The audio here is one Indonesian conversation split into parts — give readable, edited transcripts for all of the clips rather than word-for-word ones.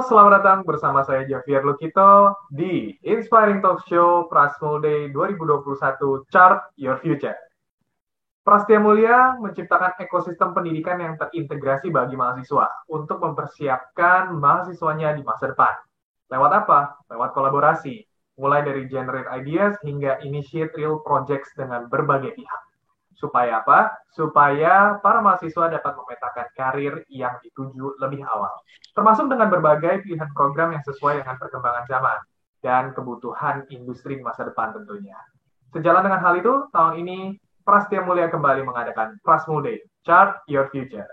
selamat datang bersama saya Javier Lukito di Inspiring Talk Show Prasmul Day 2021 Chart Your Future. Prastia Mulia menciptakan ekosistem pendidikan yang terintegrasi bagi mahasiswa untuk mempersiapkan mahasiswanya di masa depan. Lewat apa? Lewat kolaborasi, mulai dari generate ideas hingga initiate real projects dengan berbagai pihak. Supaya apa? Supaya para mahasiswa dapat memetakan karir yang dituju lebih awal. Termasuk dengan berbagai pilihan program yang sesuai dengan perkembangan zaman dan kebutuhan industri masa depan tentunya. Sejalan dengan hal itu, tahun ini Prastia Mulia kembali mengadakan Prasmul Day, Chart Your Future.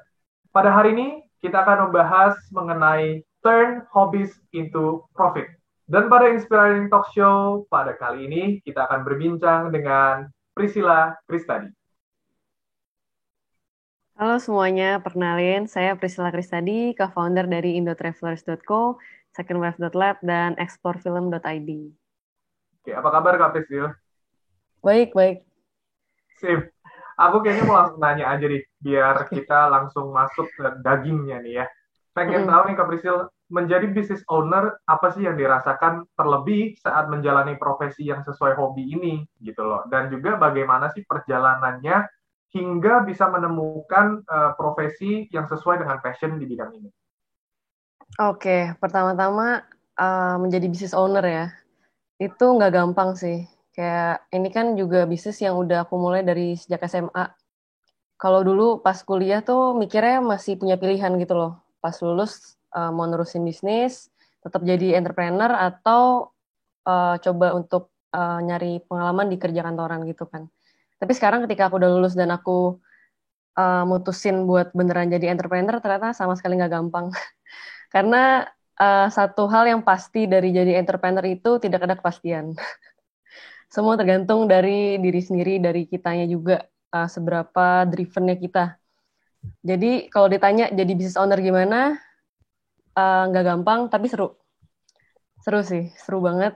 Pada hari ini, kita akan membahas mengenai Turn Hobbies into Profit. Dan pada Inspiring Talk Show, pada kali ini kita akan berbincang dengan Priscilla Kristadi. Halo semuanya, perkenalin saya Priscilla Kristadi, co-founder dari indotravelers.co, secondwave.lab, dan explorefilm.id. Oke, apa kabar Kak Priscilla? Baik. Sip. Aku kayaknya mau langsung nanya aja nih, biar kita langsung masuk ke dagingnya nih ya. Pengen tahu nih Kak Priscil, menjadi business owner, apa sih yang dirasakan terlebih saat menjalani profesi yang sesuai hobi ini, gitu loh. Dan juga bagaimana sih perjalanannya hingga bisa menemukan profesi yang sesuai dengan passion di bidang ini. Oke, pertama-tama menjadi business owner ya, itu nggak gampang sih. Kayak ini kan juga bisnis yang udah aku mulai dari sejak SMA. Kalau dulu pas kuliah tuh mikirnya masih punya pilihan gitu loh. Pas lulus mau nerusin bisnis, tetap jadi entrepreneur atau coba untuk nyari pengalaman di kerja kantoran gitu kan. Tapi sekarang ketika aku udah lulus dan aku mutusin buat beneran jadi entrepreneur, ternyata sama sekali nggak gampang. Karena satu hal yang pasti dari jadi entrepreneur itu tidak ada kepastian. Semua tergantung dari diri sendiri, dari kitanya juga, seberapa drivennya kita. Jadi kalau ditanya jadi business owner gimana, nggak gampang, tapi seru. Seru sih, seru banget.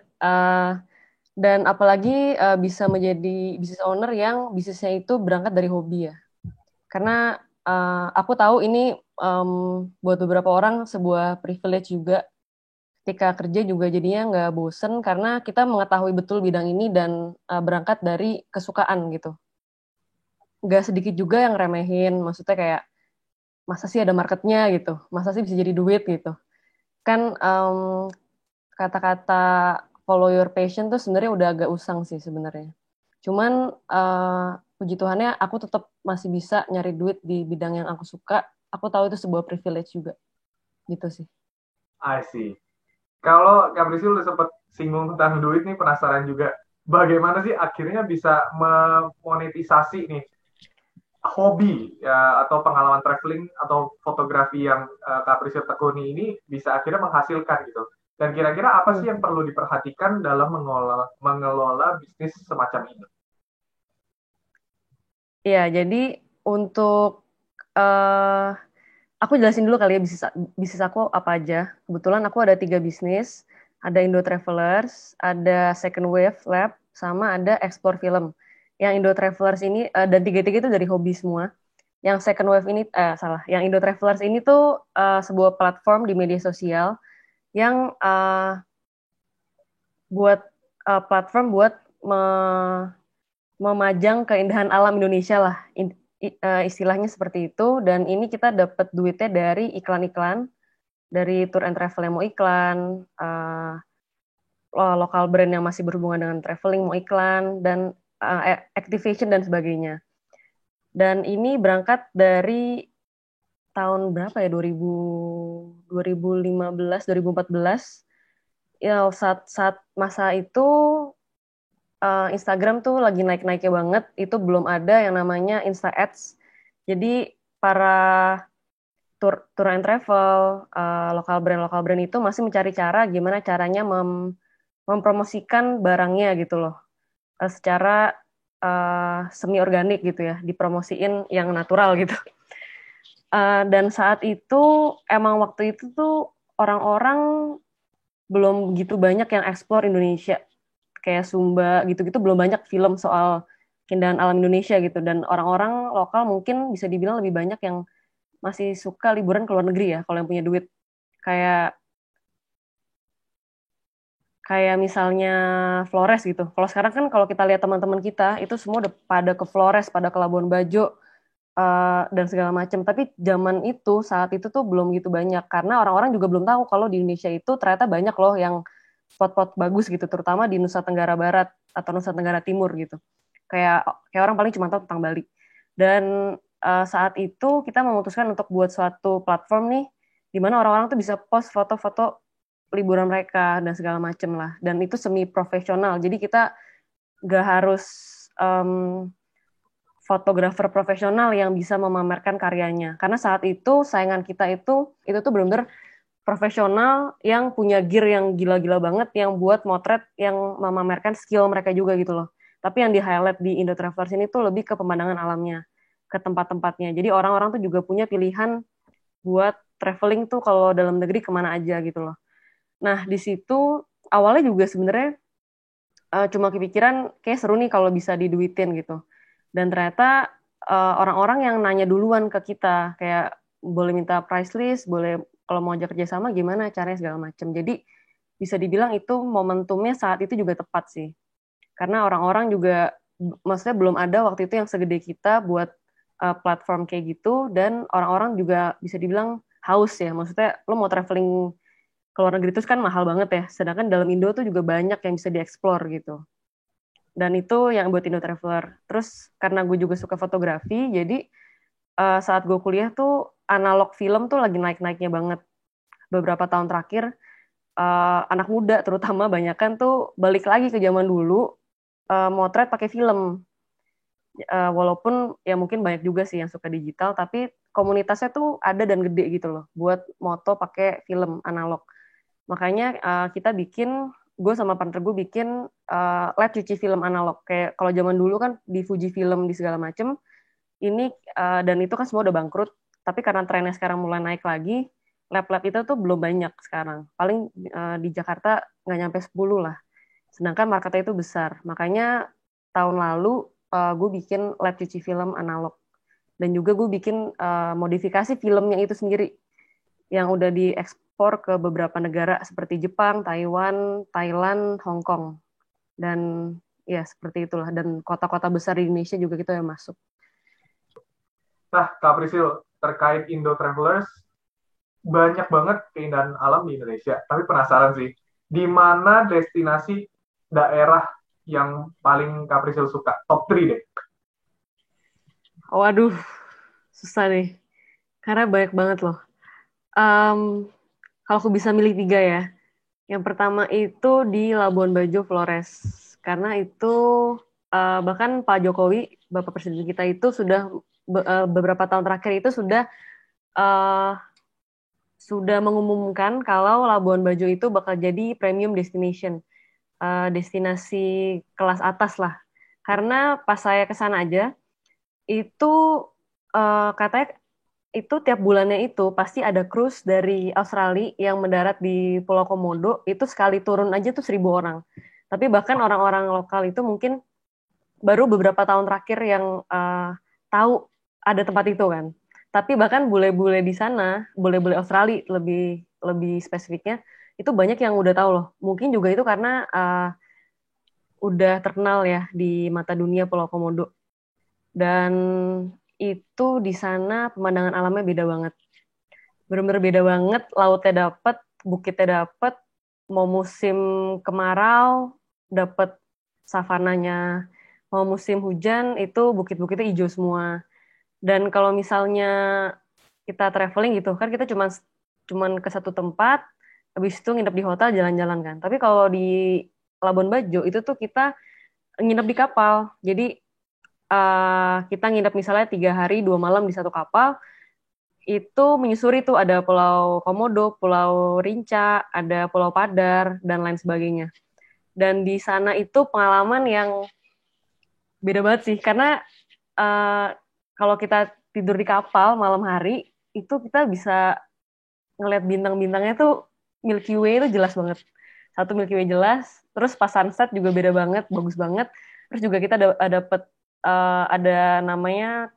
Dan apalagi bisa menjadi business owner yang bisnisnya itu berangkat dari hobi ya. Karena aku tahu ini buat beberapa orang sebuah privilege juga. Ketika kerja juga jadinya nggak bosen karena kita mengetahui betul bidang ini dan berangkat dari kesukaan gitu. Nggak sedikit juga yang remehin, maksudnya kayak masa sih ada marketnya gitu, masa sih bisa jadi duit gitu. Kan kata-kata follow your passion tuh sebenarnya udah agak usang sih sebenarnya. Cuman puji Tuhannya aku tetap masih bisa nyari duit di bidang yang aku suka. Aku tahu itu sebuah privilege juga. Gitu sih. I see. Kalau Kak Priscil udah sempat singgung tentang duit nih, penasaran juga bagaimana sih akhirnya bisa memonetisasi nih hobi ya, atau pengalaman traveling atau fotografi yang Kak Priscil tekuni ini bisa akhirnya menghasilkan gitu. Dan kira-kira apa sih yang perlu diperhatikan dalam mengelola bisnis semacam ini? Iya, jadi untuk aku jelasin dulu kali ya bisnis aku apa aja. Kebetulan aku ada 3 bisnis. Ada Indo Travelers, ada Second Wave Lab, sama ada Explore Film. Yang Indo Travelers ini, dan tiga-tiga itu dari hobi semua. Yang Second Wave ini, yang Indo Travelers ini tuh sebuah platform di media sosial yang buat platform buat memajang keindahan alam Indonesia lah, istilahnya seperti itu. Dan ini kita dapat duitnya dari iklan-iklan, dari tour and travel yang mau iklan, lokal brand yang masih berhubungan dengan traveling mau iklan, dan activation dan sebagainya. Dan ini berangkat dari tahun berapa ya, 2015, 2014. Ya, saat masa itu Instagram tuh lagi naik-naiknya banget, itu belum ada yang namanya Insta Ads. Jadi para tour and travel, lokal brand itu masih mencari cara gimana caranya mempromosikan barangnya gitu loh, secara semi organik gitu ya, dipromosiin yang natural gitu. Dan saat itu emang waktu itu tuh orang-orang belum gitu banyak yang explore Indonesia, kayak Sumba gitu-gitu belum banyak film soal keindahan alam Indonesia gitu. Dan orang-orang lokal mungkin bisa dibilang lebih banyak yang masih suka liburan ke luar negeri ya, kalau yang punya duit. Kayak Kayak misalnya Flores gitu. Kalau sekarang kan kalau kita lihat teman-teman kita itu semua udah pada ke Flores, pada ke Labuan Bajo dan segala macam. Tapi zaman itu saat itu tuh belum gitu banyak karena orang-orang juga belum tahu kalau di Indonesia itu ternyata banyak loh yang spot-spot bagus gitu, terutama di Nusa Tenggara Barat atau Nusa Tenggara Timur gitu. Kayak kayak orang paling cuma tahu tentang Bali. Dan saat itu kita memutuskan untuk buat suatu platform nih di mana orang-orang tuh bisa post foto-foto liburan mereka dan segala macem lah. Dan itu semi profesional. Jadi kita gak harus fotografer profesional yang bisa memamerkan karyanya. Karena saat itu saingan kita itu tuh benar-benar profesional yang punya gear yang gila-gila banget, yang buat motret yang memamerkan skill mereka juga gitu loh. Tapi yang di highlight di Indo Travelers ini tuh lebih ke pemandangan alamnya, ke tempat-tempatnya. Jadi orang-orang tuh juga punya pilihan buat traveling tuh kalau dalam negeri kemana aja gitu loh. Nah di situ awalnya juga sebenarnya cuma kepikiran kayak seru nih kalau bisa diduitin gitu. Dan ternyata orang-orang yang nanya duluan ke kita kayak boleh minta price list, boleh kalau mau ajak kerjasama gimana caranya segala macam. Jadi bisa dibilang itu momentumnya saat itu juga tepat sih. Karena orang-orang juga maksudnya belum ada waktu itu yang segede kita buat platform kayak gitu dan orang-orang juga bisa dibilang haus ya. Maksudnya lo mau traveling ke luar negeri itu kan mahal banget ya. Sedangkan dalam Indo tuh juga banyak yang bisa dieksplor gitu. Dan itu yang buat Indo Traveler. Terus karena gue juga suka fotografi, jadi saat gue kuliah tuh analog film tuh lagi naik-naiknya banget. Beberapa tahun terakhir, anak muda terutama banyakan tuh balik lagi ke zaman dulu, motret pakai film. Walaupun ya mungkin banyak juga sih yang suka digital, tapi komunitasnya tuh ada dan gede gitu loh, buat moto pakai film analog. Makanya kita bikin, gue sama partner gue bikin lab cuci film analog. Kayak kalau zaman dulu kan di Fuji Film di segala macem, ini dan itu kan semua udah bangkrut. Tapi karena trennya sekarang mulai naik lagi, lab-lab itu tuh belum banyak sekarang. Paling di Jakarta nggak nyampe 10 lah. Sedangkan marketnya itu besar. Makanya tahun lalu gue bikin lab cuci film analog. Dan juga gue bikin modifikasi filmnya itu sendiri yang udah diekspor ke beberapa negara seperti Jepang, Taiwan, Thailand, Hong Kong. Dan ya seperti itulah. Dan kota-kota besar di Indonesia juga kita yang masuk. Nah, Kak Prisil, terkait Indo Travelers, banyak banget keindahan alam di Indonesia. Tapi penasaran sih, di mana destinasi daerah yang paling Kak Prisil suka? Top 3 deh. Waduh, susah nih. Karena banyak banget loh. Kalau aku bisa milih 3 ya. Yang pertama itu di Labuan Bajo, Flores. Karena itu bahkan Pak Jokowi, Bapak Presiden kita itu sudah beberapa tahun terakhir itu uh, sudah mengumumkan kalau Labuan Bajo itu bakal jadi premium destination, destinasi kelas atas lah. Karena pas saya ke sana aja, itu katanya itu tiap bulannya itu pasti ada cruise dari Australia yang mendarat di Pulau Komodo, itu sekali turun aja tuh 1.000 orang. Tapi bahkan orang-orang lokal itu mungkin baru beberapa tahun terakhir yang tahu ada tempat itu kan. Tapi bahkan bule-bule di sana, bule-bule Australia lebih lebih spesifiknya, itu banyak yang udah tahu loh. Mungkin juga itu karena udah terkenal ya di mata dunia Pulau Komodo. Dan itu di sana pemandangan alamnya beda banget. Bener-bener beda banget, lautnya dapet, bukitnya dapet, mau musim kemarau dapet savananya, mau musim hujan itu bukit-bukitnya hijau semua. Dan kalau misalnya kita traveling gitu kan kita cuman ke satu tempat, habis itu nginep di hotel jalan-jalan kan. Tapi kalau di Labuan Bajo itu tuh kita nginep di kapal. Jadi kita nginep misalnya 3 hari 2 malam di satu kapal, itu menyusuri tuh ada Pulau Komodo, Pulau Rinca, ada Pulau Padar, dan lain sebagainya. Dan di sana itu pengalaman yang beda banget sih, karena kalau kita tidur di kapal malam hari, itu kita bisa ngeliat bintang-bintangnya tuh Milky Way itu jelas banget. Satu Milky Way jelas, terus pas sunset juga beda banget, bagus banget. Terus juga kita dapet ada namanya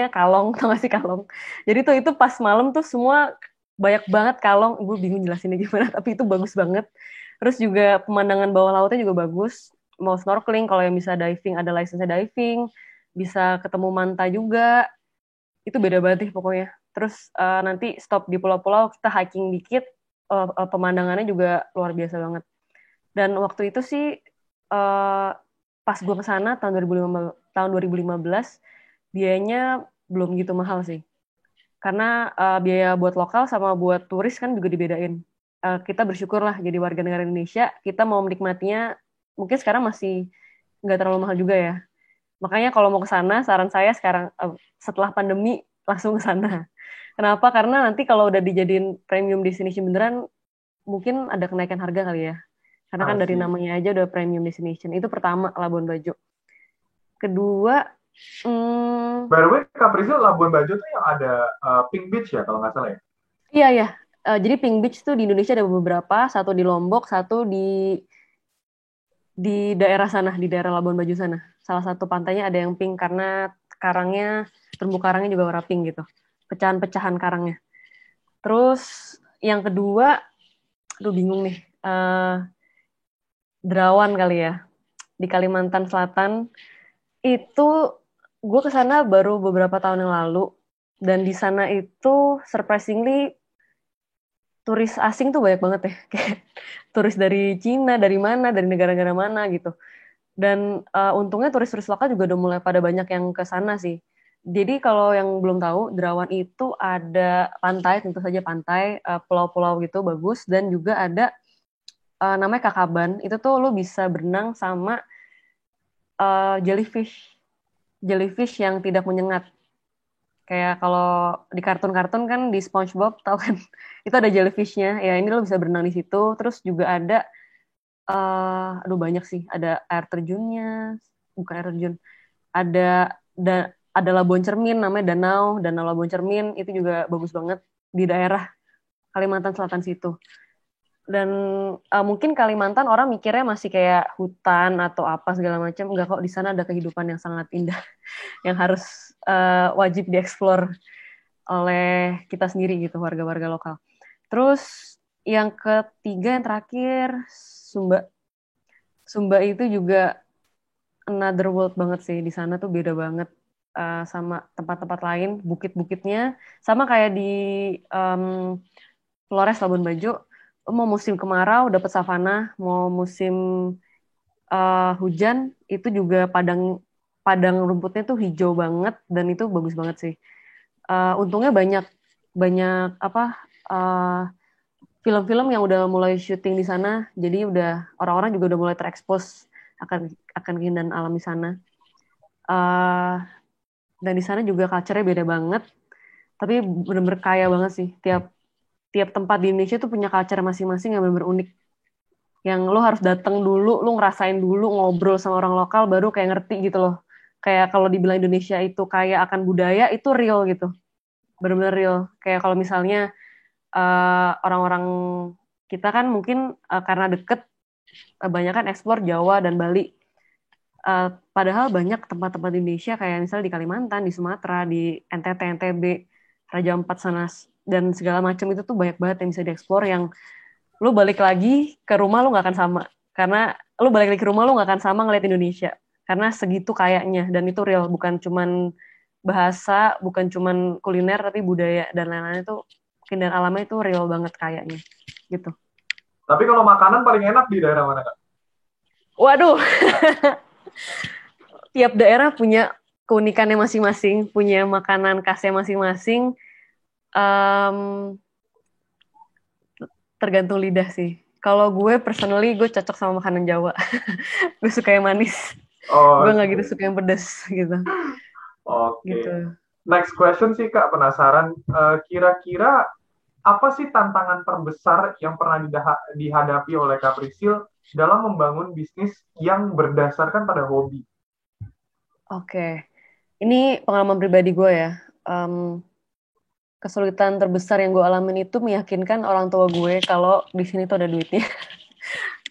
kalong, tau gak sih kalong? Jadi tuh itu pas malam tuh semua banyak banget kalong, gue bingung jelasinnya gimana, tapi itu bagus banget. Terus juga pemandangan bawah lautnya juga bagus. Mau snorkeling, kalau yang bisa diving, ada license diving. Bisa ketemu manta juga. Itu beda banget deh pokoknya. Terus nanti stop di pulau-pulau, kita hiking dikit. Pemandangannya juga luar biasa banget. Dan waktu itu sih, pas gue kesana tahun 2015, biayanya belum gitu mahal sih. Karena biaya buat lokal sama buat turis kan juga dibedain. Kita bersyukur lah jadi warga negara Indonesia, kita mau menikmatinya mungkin sekarang masih nggak terlalu mahal juga ya. Makanya kalau mau ke sana, saran saya sekarang setelah pandemi langsung ke sana. Kenapa? Karena nanti kalau udah dijadiin premium destination beneran, mungkin ada kenaikan harga kali ya. Karena kan I dari see. namanya aja udah premium destination. Itu pertama, Labuan Bajo. Kedua, By the way, Caprizil Labuan Bajo tuh yang ada Pink Beach ya kalau nggak salah ya. iya ya. Jadi Pink Beach tuh di Indonesia ada beberapa, satu di Lombok, satu di daerah sana, di daerah Labuan Bajo sana. Salah satu pantainya ada yang pink karena karangnya, terumbu karangnya juga warna pink gitu. Pecahan-pecahan karangnya. Terus yang kedua, aduh bingung nih. Derawan kali ya. Di Kalimantan Selatan. Itu gue kesana baru beberapa tahun yang lalu. Dan di sana itu surprisingly turis asing tuh banyak banget ya. Kayak turis dari Cina, dari mana, dari negara-negara mana gitu. Dan untungnya turis-turis lokal juga udah mulai pada banyak yang ke sana sih. Jadi kalau yang belum tahu, Derawan itu ada pantai, tentu saja pantai, pulau-pulau gitu bagus, dan juga ada namanya Kakaban. Itu tuh lu bisa berenang sama jellyfish, jellyfish yang tidak menyengat. Kayak kalau di kartun-kartun kan di SpongeBob tahu kan, itu ada jellyfishnya. Ya ini lo bisa berenang di situ. Terus juga ada, aduh banyak sih, ada air terjunnya, bukan air terjun, ada ada Labuan Cermin namanya Danau Labuan Cermin itu juga bagus banget di daerah Kalimantan Selatan situ. Dan mungkin Kalimantan orang mikirnya masih kayak hutan atau apa segala macam, enggak kok, di sana ada kehidupan yang sangat indah yang harus wajib dieksplor oleh kita sendiri gitu, warga-warga lokal. Terus yang ketiga, yang terakhir, Sumba. Sumba itu juga another world banget sih. Di sana tuh beda banget sama tempat-tempat lain, bukit-bukitnya sama kayak di um, Flores Labuan Bajo. Mau musim kemarau dapat savana, mau musim hujan itu juga padang padang rumputnya tuh hijau banget dan itu bagus banget sih. Untungnya banyak banyak apa uh, film-film yang udah mulai syuting di sana, jadi udah orang-orang juga udah mulai terekspos akan keindahan alam di sana. Uh, dan di sana juga culture-nya beda banget, tapi bener-bener kaya banget sih. Tiap tiap tempat di Indonesia tuh punya culture masing-masing yang bener-bener unik. Yang lo harus datang dulu, lo ngerasain dulu, ngobrol sama orang lokal, baru kayak ngerti gitu loh. Kayak kalau dibilang Indonesia itu kaya akan budaya, itu real gitu. Bener-bener real. Kayak kalau misalnya orang-orang kita kan mungkin karena deket, banyak kan eksplor Jawa dan Bali. Padahal banyak tempat-tempat di Indonesia kayak misalnya di Kalimantan, di Sumatera, di NTT, NTB, Raja Ampat sana dan segala macam itu tuh banyak banget yang bisa dieksplor yang lu balik lagi ke rumah lu nggak akan sama karena lu balik lagi ke rumah lu nggak akan sama ngeliat Indonesia karena segitu kayaknya dan itu real, bukan cuman bahasa, bukan cuman kuliner tapi budaya dan lain-lain itu keindahan alamnya itu real banget kayaknya gitu. Tapi kalau makanan paling enak di daerah mana Kak? Waduh, tiap daerah punya keunikannya masing-masing, punya makanan khasnya masing-masing. Um, Tergantung lidah sih. Kalau gue personally gue cocok sama makanan Jawa. Gue suka yang manis. Gue Oh, nggak gitu suka yang pedas gitu. oke. Gitu. Next question sih Kak, penasaran. Kira-kira apa sih tantangan terbesar yang pernah dihadapi oleh Kak Priscil dalam membangun bisnis yang berdasarkan pada hobi? Oke. Ini pengalaman pribadi gue ya. Um, Kesulitan terbesar yang gue alamin itu meyakinkan orang tua gue kalau di sini tuh ada duitnya.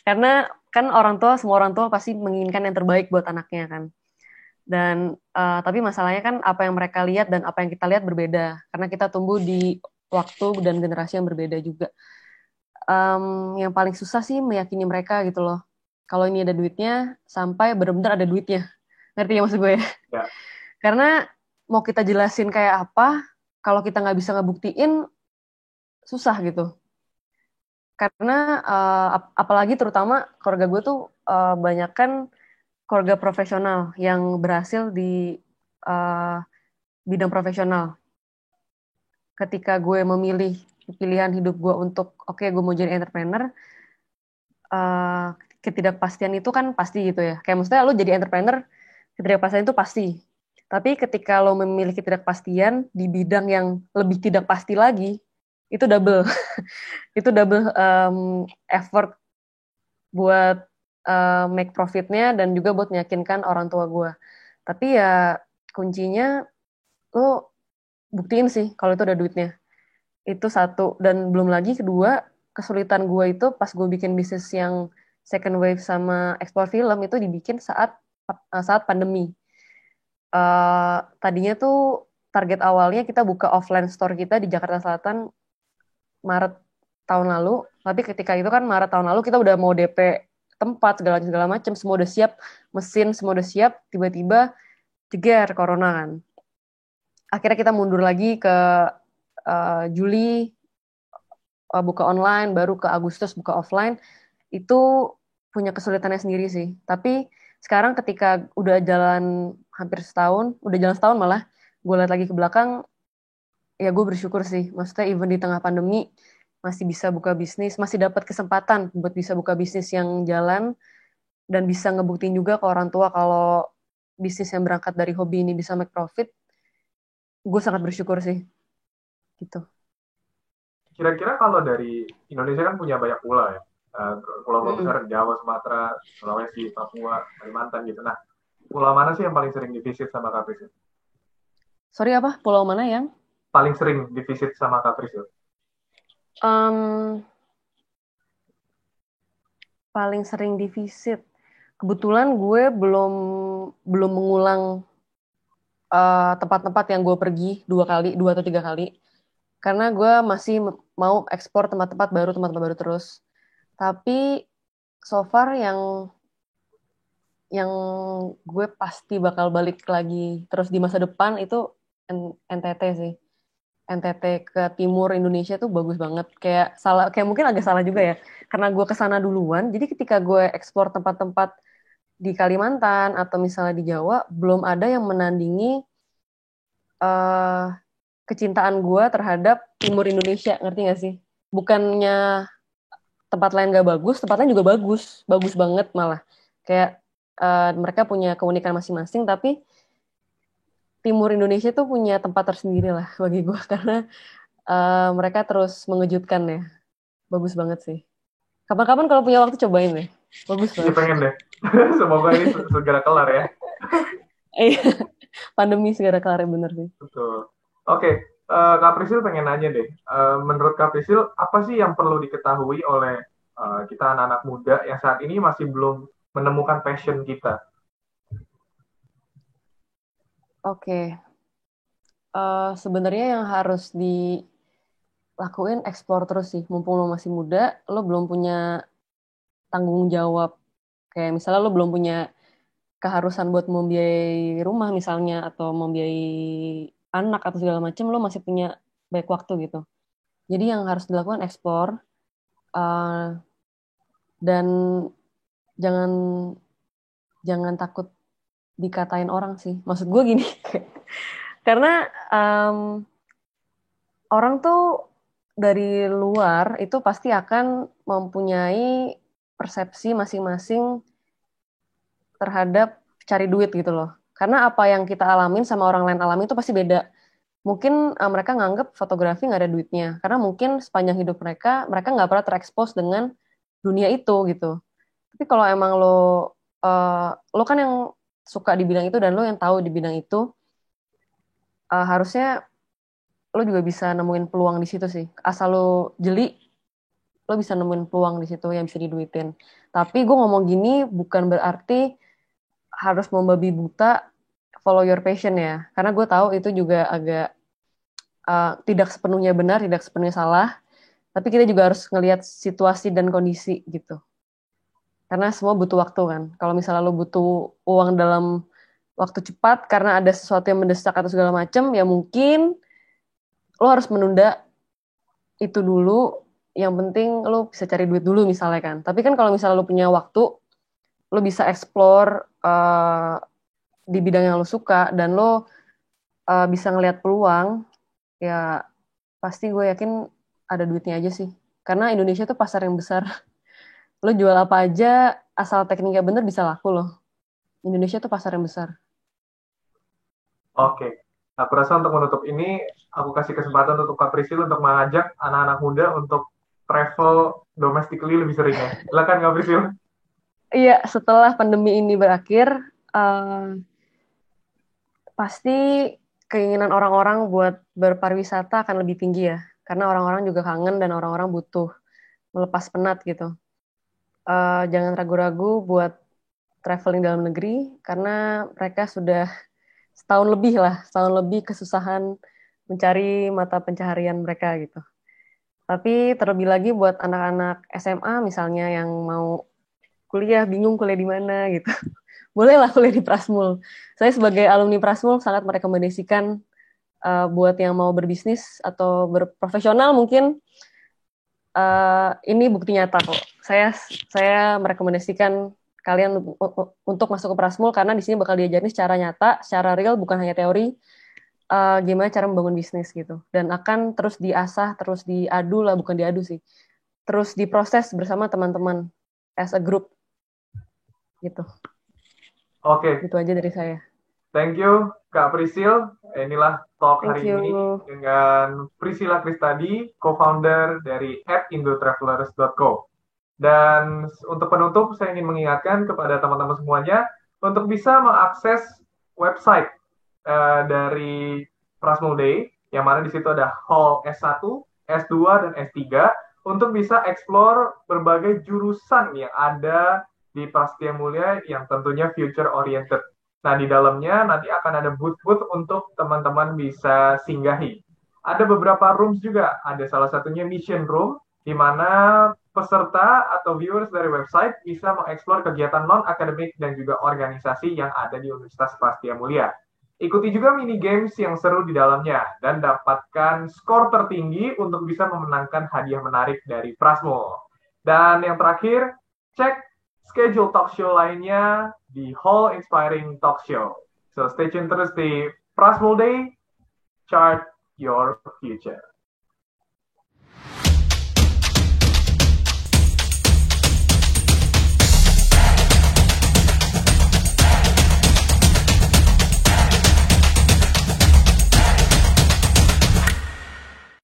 Karena kan semua orang tua pasti menginginkan yang terbaik buat anaknya kan. Dan tapi masalahnya kan apa yang mereka lihat dan apa yang kita lihat berbeda. Karena kita tumbuh di waktu dan generasi yang berbeda juga. yang paling susah sih meyakini mereka gitu loh. Kalau ini ada duitnya, sampai benar-benar ada duitnya. Ngerti ya maksud gue ya? Ya, Karena mau kita jelasin kayak apa, kalau kita nggak bisa ngebuktiin, susah gitu. Karena apalagi terutama keluarga gue tuh banyak kan keluarga profesional yang berhasil di uh, bidang profesional. Ketika gue memilih pilihan hidup gue untuk oke, gue mau jadi entrepreneur, uh, ketidakpastian itu kan pasti gitu ya. Kayak maksudnya lo jadi entrepreneur, ketidakpastian itu pasti. Tapi ketika lo memilih ketidakpastian di bidang yang lebih tidak pasti lagi, itu double. Itu double effort buat make profitnya dan juga buat meyakinkan orang tua gue. Tapi ya kuncinya lo buktiin sih kalau itu ada duitnya. Itu satu. Dan belum lagi kedua, kesulitan gue itu pas gue bikin bisnis yang second wave sama ekspor film itu dibikin saat pandemi. Tadinya tuh target awalnya kita buka offline store kita di Jakarta Selatan Maret tahun lalu. Tapi ketika itu kan Maret tahun lalu kita udah mau DP tempat segala segala macam, semua udah siap, mesin semua udah siap, tiba-tiba jeger corona kan. Akhirnya kita mundur lagi ke Juli buka online, baru ke Agustus buka offline, itu punya kesulitannya sendiri sih. Tapi sekarang ketika udah jalan hampir setahun, udah jalan setahun malah, gue lihat lagi ke belakang, ya gue bersyukur sih. Maksudnya even di tengah pandemi, masih bisa buka bisnis, masih dapat kesempatan buat bisa buka bisnis yang jalan, dan bisa ngebuktiin juga ke orang tua kalau bisnis yang berangkat dari hobi ini bisa make profit, gue sangat bersyukur sih. Gitu. kira-kira kalau dari Indonesia kan punya banyak pulau ya. Pulau besar Jawa, Sumatera, Sulawesi, Papua, Kalimantan gitu. Nah, pulau mana sih yang paling sering divisit sama Kak Priscil? Sorry apa? Pulau mana yang? Paling sering divisit sama Kak Priscil? Um, paling sering divisit. Kebetulan gue belum mengulang tempat-tempat yang gue pergi 2 kali, 2 atau 3 kali. Karena gue masih mau ekspor tempat-tempat baru terus. Tapi so far yang gue pasti bakal balik lagi terus di masa depan itu NTT sih. NTT ke timur Indonesia tuh bagus banget. Kayak mungkin agak salah juga ya. Karena gue kesana duluan, jadi ketika gue ekspor tempat-tempat di Kalimantan atau misalnya di Jawa, belum ada yang menandingi uh, kecintaan gue terhadap timur Indonesia, ngerti gak sih? Bukannya tempat lain gak bagus, tempat lain juga bagus, bagus banget malah. Kayak mereka punya keunikan masing-masing, tapi timur Indonesia tuh punya tempat tersendiri lah bagi gue, karena mereka terus mengejutkan ya. Bagus banget sih. Kapan-kapan kalau punya waktu cobain deh. Bagus Iya banget. pengen deh. Semoga ini segera kelar ya. Iya, pandemi segera kelar ya, bener sih. Betul. Oke, Kak Priscil pengen nanya deh. Menurut Kak Priscil, apa sih yang perlu diketahui oleh kita anak-anak muda yang saat ini masih belum menemukan passion kita? Oke. Sebenarnya yang harus dilakuin ekspor terus sih. Mumpung lo masih muda, lo belum punya tanggung jawab. Kayak misalnya lo belum punya keharusan buat membiayai rumah misalnya, atau membiayai anak atau segala macam, lo masih punya banyak waktu gitu. Jadi yang harus dilakukan ekspor, uh, dan jangan jangan takut dikatain orang sih. Maksud gue gini, karena orang tuh dari luar itu pasti akan mempunyai persepsi masing-masing terhadap cari duit gitu loh. Karena apa yang kita alamin sama orang lain alami itu pasti beda. Mungkin mereka nganggep fotografi nggak ada duitnya. Karena mungkin sepanjang hidup mereka nggak pernah terekspos dengan dunia itu gitu. Tapi kalau emang lo kan yang suka di bidang itu dan lo yang tahu di bidang itu, harusnya lo juga bisa nemuin peluang di situ sih. Asal lo jeli, lo bisa nemuin peluang di situ yang bisa diduitin. Tapi gue ngomong gini bukan berarti harus membabi buta follow your passion ya. Karena gue tahu itu juga agak tidak sepenuhnya benar, tidak sepenuhnya salah. Tapi kita juga harus ngelihat situasi dan kondisi gitu. Karena semua butuh waktu kan. Kalau misalnya lo butuh uang dalam waktu cepat karena ada sesuatu yang mendesak atau segala macam, ya mungkin lo harus menunda itu dulu. Yang penting lo bisa cari duit dulu misalnya kan. Tapi kan kalau misalnya lo punya waktu, lo bisa explore di bidang yang lo suka dan lo bisa ngelihat peluang, ya pasti gue yakin ada duitnya aja sih. Karena Indonesia tuh pasar yang besar. Lo jual apa aja, asal tekniknya bener bisa laku loh. Indonesia tuh pasar yang besar. Oke. Aku rasa untuk menutup ini, aku kasih kesempatan untuk Kak Prisil untuk mengajak anak-anak muda untuk travel domestically lebih sering ya. Silakan Kak Prisil. Iya, setelah pandemi ini berakhir, pasti keinginan orang-orang buat berpariwisata akan lebih tinggi ya. Karena orang-orang juga kangen dan orang-orang butuh melepas penat gitu. Jangan ragu-ragu buat traveling dalam negeri karena mereka sudah setahun lebih kesusahan mencari mata pencaharian mereka gitu. Tapi terlebih lagi buat anak-anak SMA misalnya yang mau kuliah, bingung kuliah di mana gitu. Bolehlah kuliah di Prasmul. Saya sebagai alumni Prasmul sangat merekomendasikan buat yang mau berbisnis atau berprofesional mungkin ini bukti nyata kok. Saya merekomendasikan kalian untuk masuk ke Prasmul karena di sini bakal diajarin secara nyata, secara real, bukan hanya teori, gimana cara membangun bisnis gitu. Dan akan terus diasah, terus diadu lah, bukan diadu sih. Terus diproses bersama teman-teman as a group gitu. Oke. Gitu aja dari saya. Thank you, Kak Prisil. Inilah talk Thank hari ini you. dengan Priscilla Kristadi, co-founder dari @indotravelers.co. Dan untuk penutup, saya ingin mengingatkan kepada teman-teman semuanya untuk bisa mengakses website dari Prasmul Day, yang mana di situ ada hall S1, S2, dan S3, untuk bisa explore berbagai jurusan yang ada di Prasetya Mulia yang tentunya future oriented. Nah, di dalamnya nanti akan ada booth-booth untuk teman-teman bisa singgahi. Ada beberapa rooms juga, ada salah satunya mission room, di mana peserta atau viewers dari website bisa mengeksplor kegiatan non-akademik dan juga organisasi yang ada di Universitas Prasetya Mulia. Ikuti juga mini games yang seru di dalamnya dan dapatkan skor tertinggi untuk bisa memenangkan hadiah menarik dari Prasmul. Dan yang terakhir, cek schedule talk show lainnya di Hall Inspiring Talk Show. So stay tune terus di Prasmul Day, chart your future.